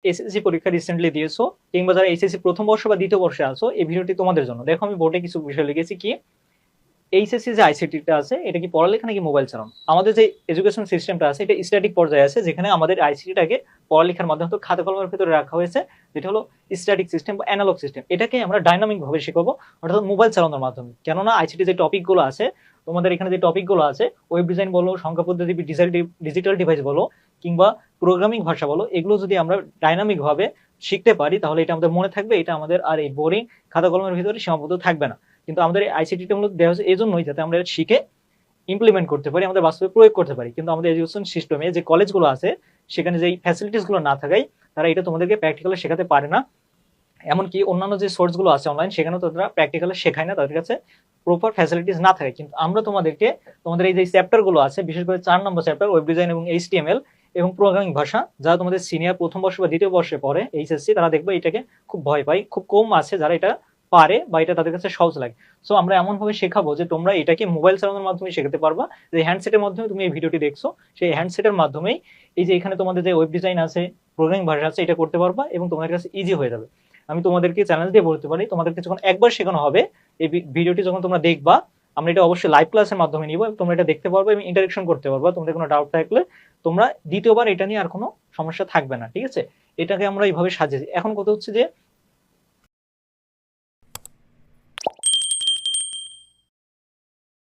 SSC পরীক্ষা recently দিয়েছো কিংবা যারা এসএসসি প্রথম বর্ষ বা দ্বিতীয় বর্ষে আছো, এই ভিডিওটি তোমাদের জন্য। দেখো আমি বোর্ডে কিছু বিষয় লিখেছি কি এইচএসসি যে আইসিটিটা আছে এটা কি পড়ালেখা নাকি মোবাইল চালানো। আমাদের যে এডুকেশন সিস্টেমটা আছে এটা স্ট্যাটিক পর্যায়ে আছে, যেখানে আমাদের আইসিটিটাকে পড়ালেখার মাধ্যমে তো খাতা কলমের ভিতরে রাখা হয়েছে, যেটা হলো স্ট্যাটিক সিস্টেম বা অ্যানালগ সিস্টেম। এটাকে আমরা ডাইনামিক ভাবে শেখাবো, অর্থাৎ মোবাইল চালানোর মাধ্যমে। কেননা আইসিটি যে টপিকগুলো আছে, তোমাদের এখানে যে টপিকগুলো আছে, ওয়েব ডিজাইন বলো, সংখ্যা পদ্ধতি, ডিজিটাল ডিভাইস বলো, কিংবা প্রোগ্রামিং ভাষা বলো, এগুলো যদি আমরা ডাইনামিক ভাবে শিখতে পারি তাহলে এটা আমাদের মনে থাকবে, এটা আমাদের আর এই বোরিং খাতা কলমের ভিতরে সীমাবদ্ধ থাকবে না। কিন্তু আমাদের আইসিটিটা মূলত দেওয়া হয়েছে এই জন্যই যাতে আমরা শিখে ইমপ্লিমেন্ট করতে পারি, আমাদের বাস্তবে প্রয়োগ করতে পারি। কিন্তু আমাদের এডুকেশন সিস্টেমে যে কলেজগুলো আছে সেখানে যে ফ্যাসিলিটিস গুলো না থাকায় তারা এটা তোমাদেরকে প্র্যাকটিক্যালি শেখাতে পারে না। এমনকি অন্যান্য যে সোর্স গুলো আছে অনলাইন, সেখানেও তারা প্র্যাকটিক্যালি শেখায় না, তাদের কাছে প্রপার ফ্যাসিলিটিস না থাকে। কিন্তু আমরা তোমাদেরকে তোমাদের এই যে চ্যাপ্টার গুলো আছে, বিশেষ করে 4 নম্বর চ্যাপ্টার ওয়েব ডিজাইন এবং এইচটিএমএল এবং প্রোগ্রামিং ভাষা, যারা তোমাদের সিনিয়র প্রথম বর্ষ বা দ্বিতীয় বর্ষে পড়ে এইচএসসি, তারা দেখবে এটাকে খুব ভয় পায়, খুব কম আছে যারা এটা পারে বা এটা তাদের কাছে সহজ লাগে। সো আমরা এমন ভাবে শেখাবো যে তোমরা এটাকে মোবাইল চালানোর মাধ্যমে শেখাতে পারবা। যে হ্যান্ডসেটের মাধ্যমে তুমি এই ভিডিওটি দেখছো, সেই হ্যান্ডসেটের মাধ্যমেই এই যে এখানে তোমাদের যে ওয়েব ডিজাইন আছে, প্রোগ্রামিং ভাষা আছে, এটা করতে পারবা এবং তোমাদের কাছে ইজি হয়ে যাবে। আমি তোমাদেরকে চ্যালেঞ্জ দিয়ে বলতে পারি, তোমাদেরকে যখন একবার শেখানো হবে, এই ভিডিওটি যখন তোমরা দেখবা, আমরা এটা অবশ্যই লাইভ ক্লাসের মাধ্যমে নিব, তোমরা এটা দেখতে পারবে এবং ইন্টারেকশন করতে পারবা। তোমাদের কোনো ডাউট থাকলে তোমরা দ্বিতীয়বার এটা নিয়ে আর কোনো সমস্যা থাকবে না, ঠিক আছে? এটাকে আমরা এইভাবে সাজিয়েছি। এখন কথা হচ্ছে যে